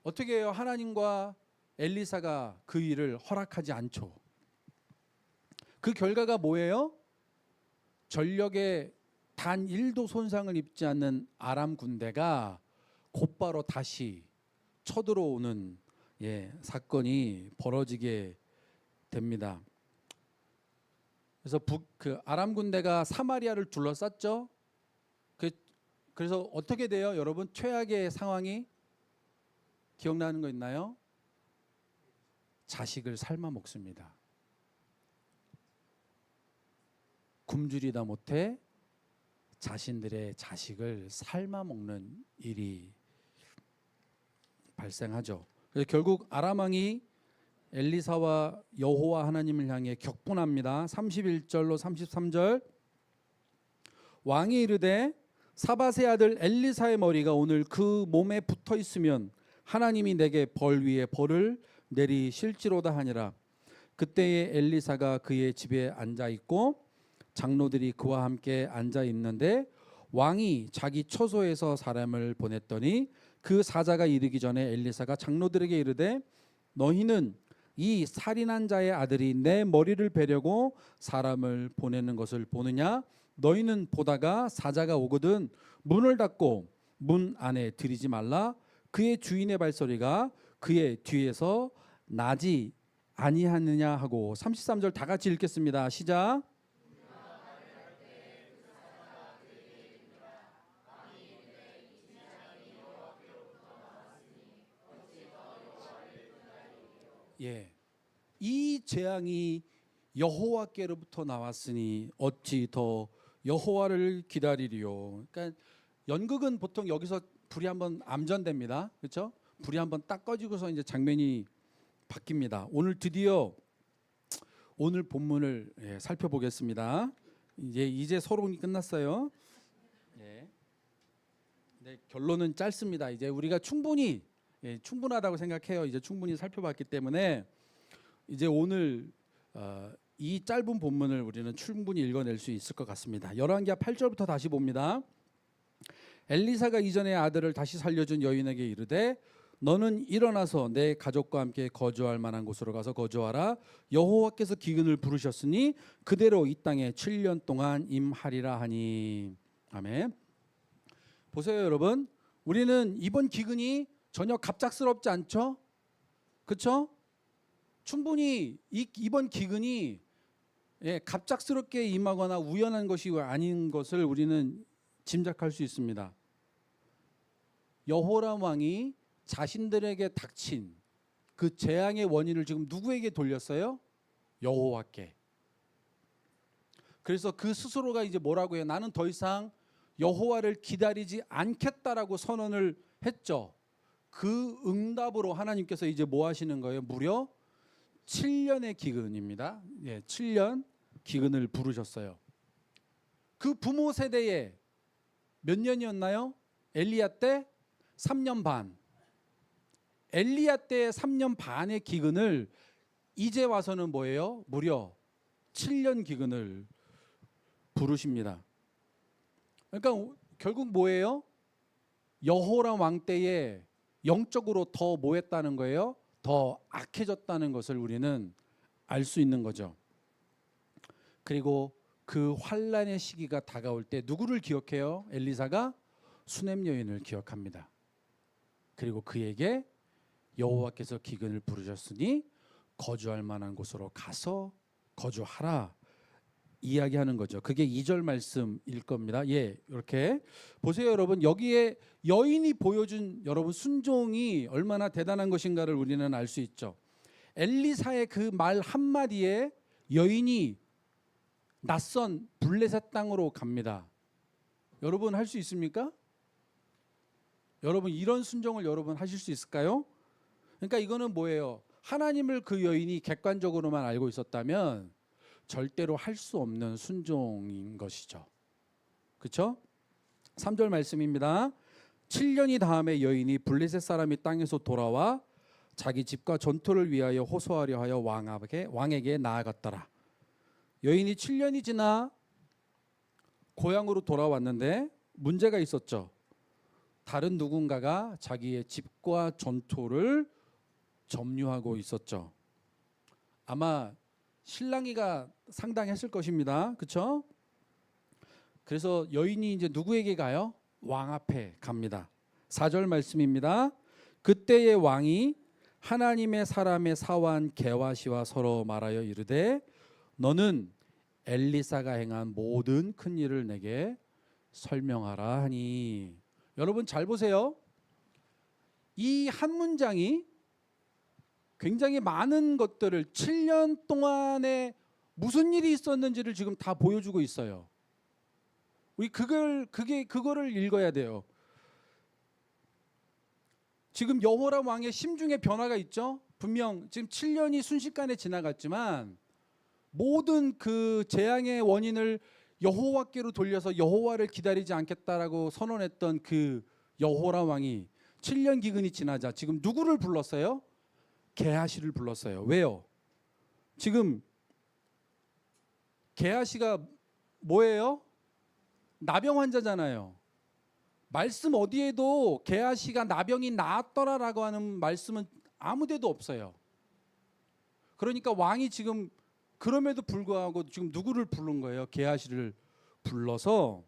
어떻게 해요? 하나님과 엘리사가 그 일을 허락하지 않죠. 그 결과가 뭐예요? 전력에 단 1도 손상을 입지 않는 아람 군대가 곧바로 다시 쳐들어오는 사건이 벌어지게 됩니다. 그래서 그 아람 군대가 사마리아를 둘러쌌죠. 그래서 어떻게 돼요? 여러분 최악의 상황이 기억나는 거 있나요? 자식을 삶아 먹습니다. 굶주리다 못해 자신들의 자식을 삶아 먹는 일이 발생하죠. 그래서 결국 아람 왕이 엘리사와 여호와 하나님을 향해 격분합니다. 31절로 33절. 왕이 이르되 사밧의 아들 엘리사의 머리가 오늘 그 몸에 붙어 있으면 하나님이 내게 벌 위에 벌을 내리실지로다 하니라. 그때에 엘리사가 그의 집에 앉아 있고 장로들이 그와 함께 앉아 있는데 왕이 자기 처소에서 사람을 보냈더니 그 사자가 이르기 전에 엘리사가 장로들에게 이르되 너희는 이 살인한 자의 아들이 내 머리를 베려고 사람을 보내는 것을 보느냐? 너희는 보다가 사자가 오거든 문을 닫고 문 안에 들이지 말라. 그의 주인의 발소리가 그의 뒤에서 나지 아니하느냐 하고. 33절 다 같이 읽겠습니다. 시작. 이 재앙이 여호와께로부터 나왔으니 어찌 더 여호와를 기다리리요. 그러니까 연극은 보통 여기서 불이 한번 암전됩니다. 그렇죠? 불이 한번 딱 꺼지고서 이제 장면이 바뀝니다. 오늘 드디어 오늘 본문을 살펴보겠습니다. 이제 서론이 끝났어요. 네, 결론은 짧습니다. 이제 우리가 충분하다고 생각해요. 이제 충분히 살펴봤기 때문에 이제 오늘 이 짧은 본문을 우리는 충분히 읽어낼 수 있을 것 같습니다. 열왕기하 8절부터 다시 봅니다. 엘리사가 이전에 아들을 다시 살려준 여인에게 이르되 너는 일어나서 내 가족과 함께 거주할 만한 곳으로 가서 거주하라. 여호와께서 기근을 부르셨으니 그대로 이 땅에 7년 동안 임하리라 하니. 아멘. 보세요 여러분, 우리는 이번 기근이 전혀 갑작스럽지 않죠? 그렇죠? 충분히 이번 기근이 갑작스럽게 임하거나 우연한 것이 아닌 것을 우리는 짐작할 수 있습니다. 여호람 왕이 자신들에게 닥친 그 재앙의 원인을 지금 누구에게 돌렸어요? 여호와께. 그래서 그 스스로가 이제 뭐라고 해요? 나는 더 이상 여호와를 기다리지 않겠다라고 선언을 했죠. 그 응답으로 하나님께서 이제 뭐 하시는 거예요? 무려 7년의 기근입니다. 7년 기근을 부르셨어요. 그 부모 세대에 몇 년이었나요? 엘리야 때 3년 반. 엘리야 때의 3년 반의 기근을 이제 와서는 뭐예요? 무려 7년 기근을 부르십니다. 그러니까 결국 뭐예요? 여호람 왕 때에 영적으로 더 뭐했다는 거예요? 더 악해졌다는 것을 우리는 알 수 있는 거죠. 그리고 그 환란의 시기가 다가올 때 누구를 기억해요? 엘리사가 수넴 여인을 기억합니다. 그리고 그에게 여호와께서 기근을 부르셨으니 거주할 만한 곳으로 가서 거주하라 이야기하는 거죠. 그게 2절 말씀일 겁니다. 이렇게 보세요 여러분. 여기에 여인이 보여준 여러분 순종이 얼마나 대단한 것인가를 우리는 알 수 있죠. 엘리사의 그 말 한마디에 여인이 낯선 블레셋 땅으로 갑니다. 여러분 할 수 있습니까? 여러분 이런 순종을 여러분 하실 수 있을까요? 그러니까 이거는 뭐예요? 하나님을 그 여인이 객관적으로만 알고 있었다면 절대로 할 수 없는 순종인 것이죠. 그렇죠? 3절 말씀입니다. 7년이 다음에 여인이 블레셋 사람이 땅에서 돌아와 자기 집과 전토를 위하여 호소하려 하여 왕에게 나아갔더라. 여인이 7년이 지나 고향으로 돌아왔는데 문제가 있었죠. 다른 누군가가 자기의 집과 전토를 점유하고 있었죠. 아마 실랑이가 상당했을 것입니다. 그렇죠? 그래서 여인이 이제 누구에게 가요? 왕 앞에 갑니다. 4절 말씀입니다. 그때의 왕이 하나님의 사람의 사환 게하시와 서로 말하여 이르되 너는 엘리사가 행한 모든 큰 일을 내게 설명하라 하니. 여러분 잘 보세요. 이 한 문장이 굉장히 많은 것들을 7년 동안에 무슨 일이 있었는지를 지금 다 보여주고 있어요. 우리 그거를 읽어야 돼요. 지금 여호람 왕의 심중의 변화가 있죠. 분명 지금 7년이 순식간에 지나갔지만 모든 그 재앙의 원인을 여호와께로 돌려서 여호와를 기다리지 않겠다라고 선언했던 그 여호람 왕이 7년 기근이 지나자 지금 누구를 불렀어요? 게하시를 불렀어요. 왜요? 지금 게하시가 뭐예요? 나병 환자잖아요. 말씀 어디에도 게하시가 나병이 나았더라라고 하는 말씀은 아무데도 없어요. 그러니까 왕이 지금 그럼에도 불구하고 지금 누구를 부른 거예요? 게하시를 불러서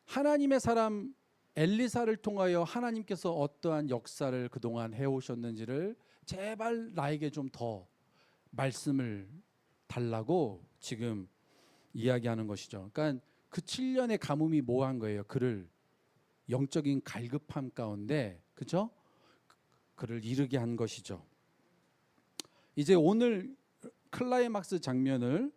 하나님의 사람 엘리사를 통하여 하나님께서 어떠한 역사를 그동안 해오셨는지를 제발 나에게 좀 더 말씀을 달라고 지금 이야기하는 것이죠. 그러니까 그 7년의 가뭄이 뭐한 거예요? 그를 영적인 갈급함 가운데, 그죠? 그를 이르게 한 것이죠. 이제 오늘 클라이막스 장면을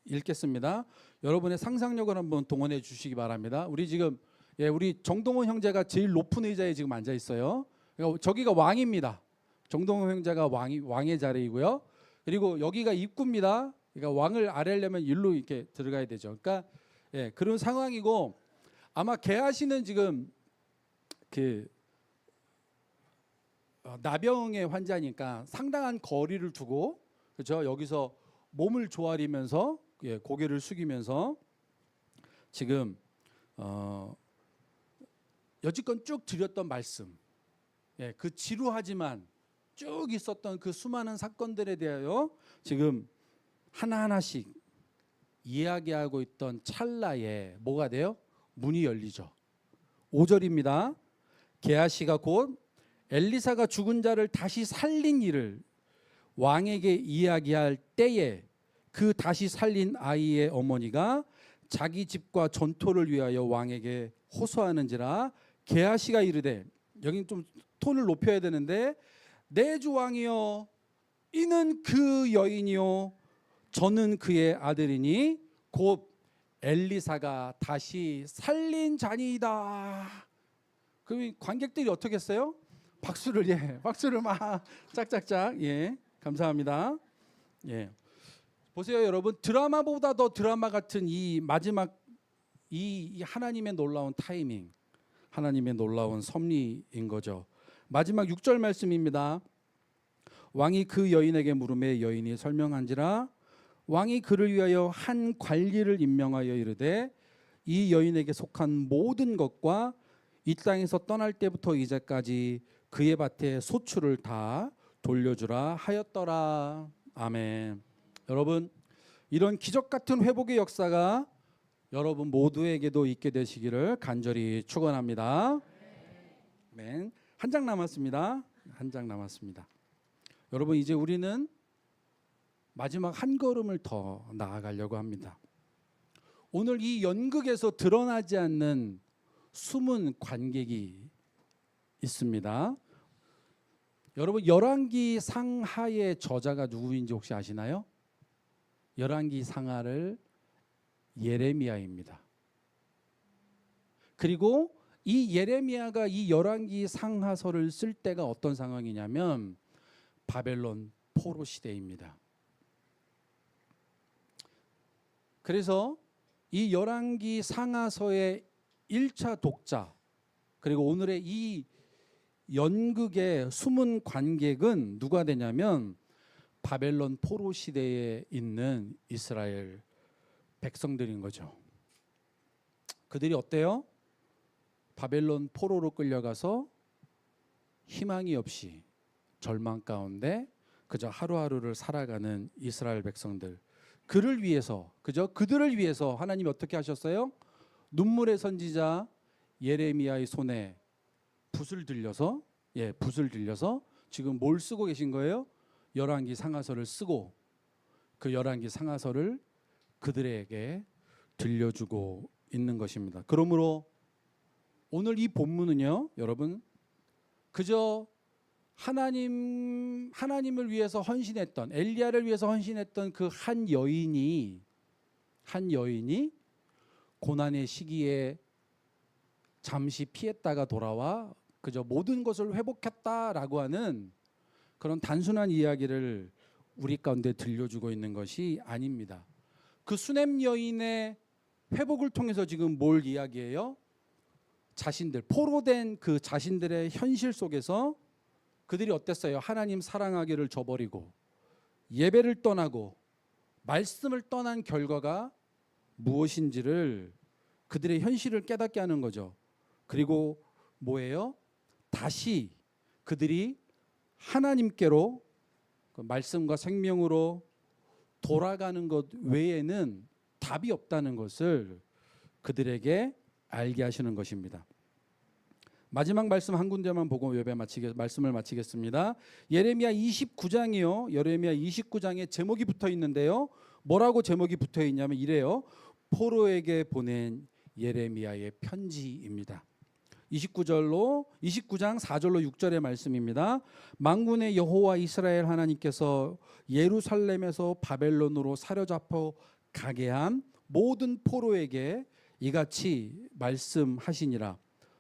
읽겠습니다. 여러분의 상상력을 한번 동원해 주시기 바랍니다. 우리 지금 우리 정동원 형제가 제일 높은 의자에 지금 앉아 있어요. 그러니까 저기가 왕입니다. 정동원 형제가 왕의 자리이고요. 그리고 여기가 입구입니다. 그러니까 왕을 아래려면 일로 이렇게 들어가야 되죠. 그러니까 그런 상황이고 아마 게하시는 지금 그 나병의 환자니까 상당한 거리를 두고 그렇죠. 여기서 몸을 조아리면서 고개를 숙이면서 지금 여지껏 쭉 드렸던 말씀, 그 지루하지만 쭉 있었던 그 수많은 사건들에 대하여 지금 하나하나씩 이야기하고 있던 찰나에 뭐가 돼요? 문이 열리죠. 5절입니다. 게하시가 곧 엘리사가 죽은 자를 다시 살린 일을 왕에게 이야기할 때에 그 다시 살린 아이의 어머니가 자기 집과 전토를 위하여 왕에게 호소하는지라 게하시가 이르되, 여기 좀 톤을 높여야 되는데, 내 주 왕이여 이는 그 여인이요 저는 그의 아들이니 곧 엘리사가 다시 살린 자니이다. 그럼 관객들이 어떻게 했어요? 박수를 막 짝짝짝. 감사합니다. 보세요, 여러분. 드라마보다 더 드라마 같은 이 마지막 이 하나님의 놀라운 타이밍, 하나님의 놀라운 섭리인 거죠. 마지막 6절 말씀입니다. 왕이 그 여인에게 물음에 여인이 설명한지라 왕이 그를 위하여 한 관리를 임명하여 이르되 이 여인에게 속한 모든 것과 이 땅에서 떠날 때부터 이제까지 그의 밭에 소출을 다 돌려주라 하였더라. 아멘. 여러분, 이런 기적 같은 회복의 역사가 여러분 모두에게도 있게 되시기를 간절히 축원합니다. 아멘. 한 장 남았습니다. 한 장 남았습니다. 여러분, 이제 우리는 마지막 한 걸음을 더 나아가려고 합니다. 오늘 이 연극에서 드러나지 않는 숨은 관객이 있습니다. 여러분, 열왕기 상하의 저자가 누구인지 혹시 아시나요? 열왕기 상하를 예레미야입니다. 그리고 이 예레미야가 이 열왕기 상하서를 쓸 때가 어떤 상황이냐면 바벨론 포로 시대입니다. 그래서 이 열왕기 상하서의 1차 독자, 그리고 오늘의 이 연극의 숨은 관객은 누가 되냐면 바벨론 포로 시대에 있는 이스라엘 백성들인 거죠. 그들이 어때요? 바벨론 포로로 끌려가서 희망이 없이 절망 가운데 그저 하루하루를 살아가는 이스라엘 백성들. 그를 위해서, 그죠? 그들을 위해서 하나님이 어떻게 하셨어요? 눈물의 선지자 예레미야의 손에 붓을 들려서 지금 뭘 쓰고 계신 거예요? 열왕기 상하서를 쓰고 그 열왕기 상하서를 그들에게 들려주고 있는 것입니다. 그러므로 오늘 이 본문은요, 여러분, 그저 하나님을 위해서 헌신했던, 엘리야를 위해서 헌신했던 그 한 여인이 고난의 시기에 잠시 피했다가 돌아와 그저 모든 것을 회복했다라고 하는 그런 단순한 이야기를 우리 가운데 들려주고 있는 것이 아닙니다. 그 수냄 여인의 회복을 통해서 지금 뭘 이야기해요? 포로된 그 자신들의 현실 속에서 그들이 어땠어요? 하나님 사랑하기를 저버리고 예배를 떠나고 말씀을 떠난 결과가 무엇인지를 그들의 현실을 깨닫게 하는 거죠. 그리고 뭐예요? 다시 그들이 하나님께로 그 말씀과 생명으로 돌아가는 것 외에는 답이 없다는 것을 그들에게 알게 하시는 것입니다. 마지막 말씀 한 군데만 보고 말씀을 마치겠습니다. 예레미야 29장이요. 예레미야 29장에 제목이 붙어 있는데요. 뭐라고 제목이 붙어 있냐면 이래요. 포로에게 보낸 예레미야의 편지입니다. 29장 4절로 6절의 말씀입니다. 만군의 여호와 이스라엘 하나님께서 예루살렘에서 바벨론으로 사로잡혀 가게 한 모든 포로에게 이같이 말씀하시니라.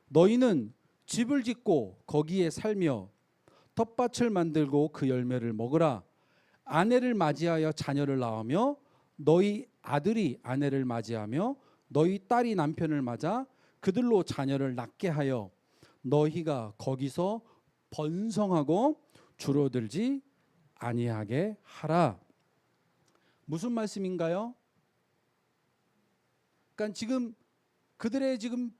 너희는 집을 짓고 거기에 살며 텃밭을 만들고 그 열매를 먹으라. 아내를 맞이하여 자녀를 낳으며 너희 아들이 아내를 맞이하며 너희 딸이 남편을 맞아 그들로 자녀를 낳게 하여 너희가 거기서 번성하고 줄어들지 아니하게 하라. 무슨 말씀인가요? 그러니까 지금 그들의 지금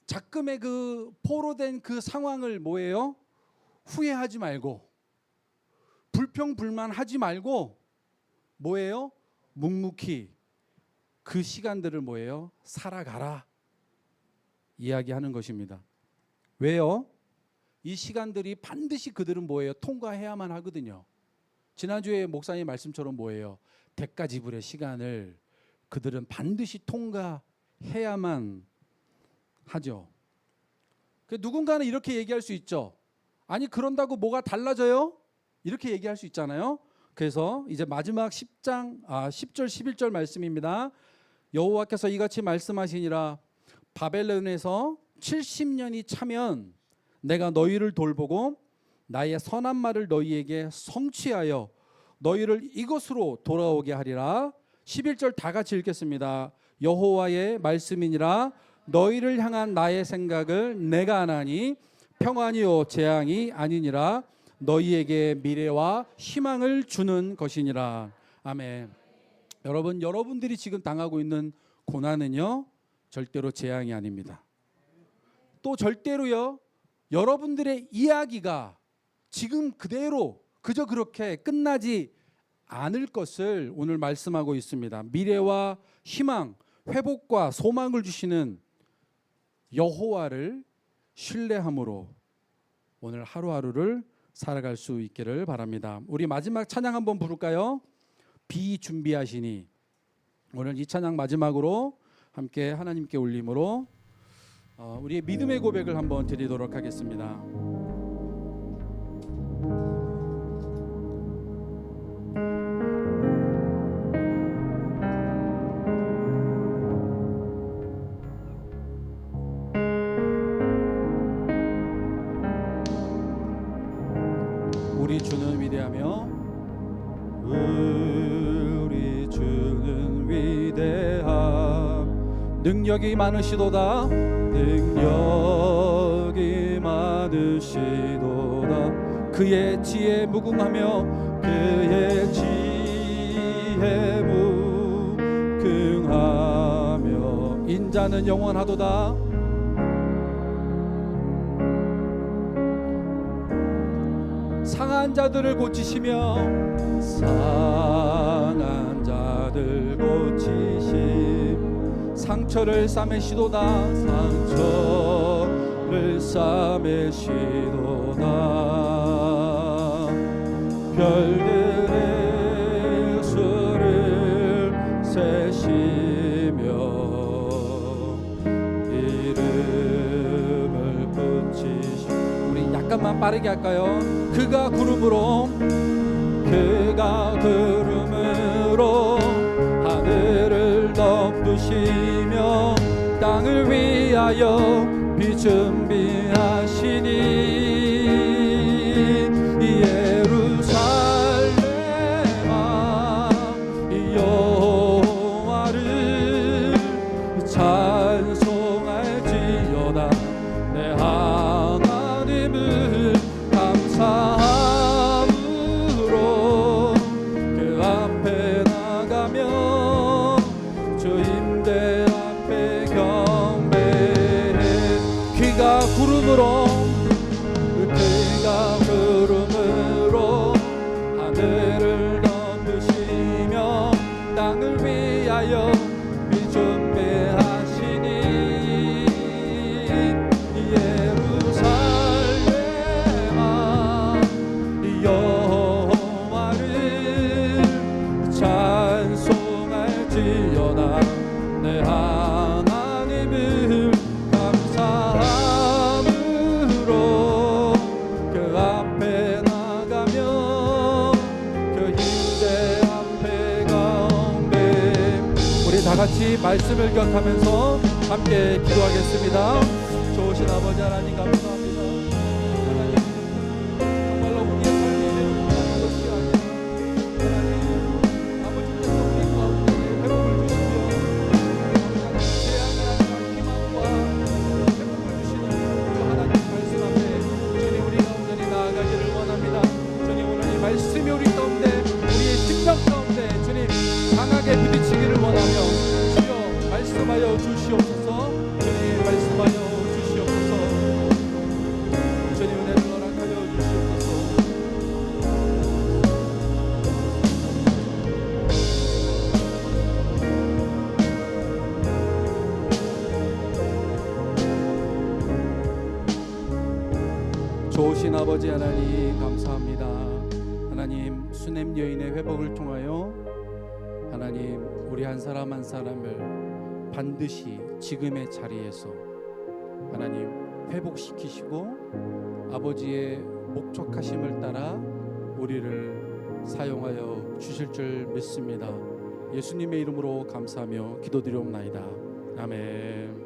작금의 그 포로된 그 상황을 뭐예요? 후회하지 말고 불평불만하지 말고 뭐예요? 묵묵히 그 시간들을 뭐예요? 살아가라 이야기하는 것입니다. 왜요? 이 시간들이 반드시 그들은 뭐예요? 통과해야만 하거든요. 지난주에 목사님 말씀처럼 뭐예요? 대가지불의 시간을 그들은 반드시 통과해야만 하죠. 누군가는 이렇게 얘기할 수 있죠. 아니 그런다고 뭐가 달라져요? 이렇게 얘기할 수 있잖아요. 그래서 이제 마지막 10절 11절 말씀입니다. 여호와께서 이같이 말씀하시니라. 바벨론에서 70년이 차면 내가 너희를 돌보고 나의 선한 말을 너희에게 성취하여 너희를 이곳으로 돌아오게 하리라. 11절 다 같이 읽겠습니다. 여호와의 말씀이니라. 너희를 향한 나의 생각을 내가 아나니 평안이요 재앙이 아니니라. 너희에게 미래와 희망을 주는 것이니라. 아멘. 여러분들이 지금 당하고 있는 고난은요 절대로 재앙이 아닙니다. 또 절대로요 여러분들의 이야기가 지금 그대로 그저 그렇게 끝나지 않을 것을 오늘 말씀하고 있습니다. 미래와 희망, 회복과 소망을 주시는 여호와를 신뢰함으로 오늘 하루하루를 살아갈 수 있기를 바랍니다. 우리 마지막 찬양 한번 부를까요? 비준비하시니. 오늘 이 찬양 마지막으로 함께 하나님께 올림으로 우리의 믿음의 고백을 한번 드리도록 하겠습니다. 우리 주는 위대하며 우리 주는 위대함 능력이 많으시도다 능력이 많으시도다 그의 지혜 무궁하며 그의 지혜 무궁하며 인자는 영원하도다 상한 자들을 고치시며 상한 자 병자들 고치심 상처를 싸매시도다 상처를 싸매시도다 별들의 수를 세시며 이름을 붙이시 우리 약간만 빠르게 할까요? 그가 구름으로 하늘을 덮으시며 땅을 위하여 비 준비하시니 예루살렘아 여호와를 찬송할지어다 내 하나님을 감사함으로 그 앞에 나가며 주 임대 앞에 경배해 귀가 구름으로 하늘을 덮으시며 땅을 위하여 비 준비하시니 예루살렘아 여호와를 찬송할지어다 내 하나님을 감사함으로 그 앞에 나가며 그 임대 앞에 경배 우리 다같이 말씀을 기억하면서 함께 기도하겠습니다. 좋으신 아버지 하나님 감사합니다. 하나님 정말로 우리의 삶이 것이 아니라 하나님 아버지께서 우리 가운데 회복을 주시며 재앙이 아니라 희망과 회복을 주시는 그 하나님 말씀 앞에 주님 우리 가운데 나아가기를 원합니다. 주님 오늘 이 말씀이 우리 가운데 우리의 심령 가운데 주님 강하게 부딪히기를 원하며 주여 말씀하여 주시옵소서. 주님 말씀하여 주시옵소서. 주님 은혜를 허락하여 주시옵소서. 좋으신 아버지 하나님 감사합니다. 하나님 수냄 여인의 회복을 통하여 하나님 우리 한 사람 한 사람을 반드시 지금의 자리에서 하나님 회복시키시고 아버지의 목적하심을 따라 우리를 사용하여 주실 줄 믿습니다. 예수님의 이름으로 감사하며 기도드리옵나이다. 아멘.